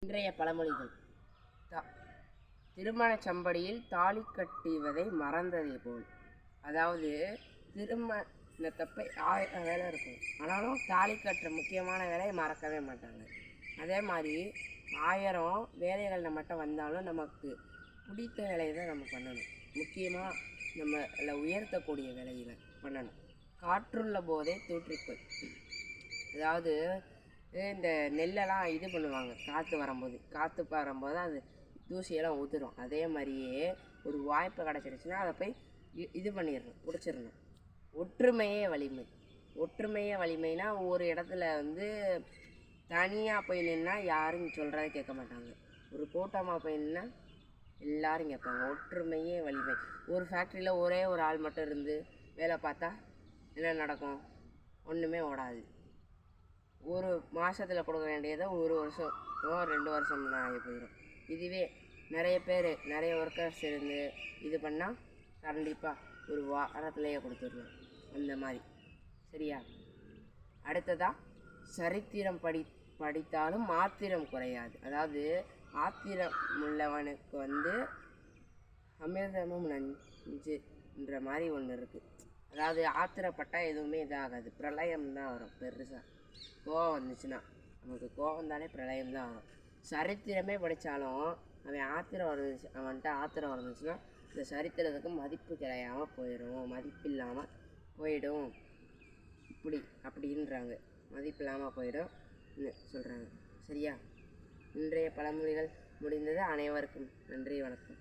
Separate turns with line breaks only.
இன்றைய பழமொழிகள். திருமணச் சம்படியில் தாலி கட்டுவதை மறந்ததை போல். அதாவது திருமணத்தப்ப 1000 வேலை இருக்கும், ஆனாலும் தாலி கட்டுற முக்கியமான வேலையை மறக்கவே மாட்டாங்க. அதே மாதிரி 1000 வேலைகள் நம்மகிட்ட வந்தாலும் நமக்கு பிடித்த வேலையை தான் நம்ம பண்ணணும். முக்கியமாக நம்மளை உயர்த்தக்கூடிய வேலைகளை பண்ணணும். காற்றுள்ள போதே தூற்றிக்கொள். அதாவது இந்த நெல்லெல்லாம் இது பண்ணுவாங்க, காற்று வரும்போது அது தூசியெல்லாம் ஊற்றுடும். அதே மாதிரியே ஒரு வாய்ப்பு கிடச்சிருச்சுன்னா அதை போய் இது பண்ணிடணும், பிடிச்சிடணும். ஒற்றுமையே வலிமைனா ஒரு இடத்துல தனியாக போய் நின்னா யாரும் சொல்கிறத கேட்க மாட்டாங்க. ஒரு கூட்டமாக போய் நின்னா எல்லோரும் கேட்பாங்க. ஒற்றுமையே வலிமை. ஒரு ஃபேக்ட்ரியில் ஒரே ஒரு ஆள் மட்டும் இருந்து வேலை பார்த்தா என்ன நடக்கும்? ஒன்றுமே ஓடாது. ஒரு மாதத்தில் கொடுக்க வேண்டியதை 1 வருஷம் 2 வருஷம் ஆகி போயிடும். இதுவே நிறைய ஒர்க்கர்ஸ் இருந்து இது பண்ணால் கண்டிப்பாக ஒரு வாரத்திலேயே கொடுத்துடலாம். அந்த மாதிரி. சரியா? அடுத்ததாக சரித்திரம் படித்தாலும் ஆத்திரம் குறையாது. அதாவது ஆத்திரம் உள்ளவனுக்கு அமிர்தமும் நஞ்சுன்ற மாதிரி ஒன்று இருக்குது. அதாவது ஆத்திரப்பட்டால் எதுவுமே இதாகாது, பிரளயம் தான் வரும். பெருசாக கோவம் வந்துச்சுன்னா நமக்கு கோவம் தானே பிரளயம் தான் வரும். சரித்திரமே படித்தாலும் அவன்கிட்ட ஆத்திரம் வந்துச்சுன்னா இந்த சரித்திரத்துக்கு மதிப்பு கிடையாமல் போயிடும், மதிப்பில்லாமல் போயிடும். அப்படின்றாங்க, மதிப்பில்லாமல் போயிடும் சொல்கிறாங்க. சரியா? இன்றைய பழமொழிகள் முடிந்தது. அனைவருக்கும் நன்றி, வணக்கம்.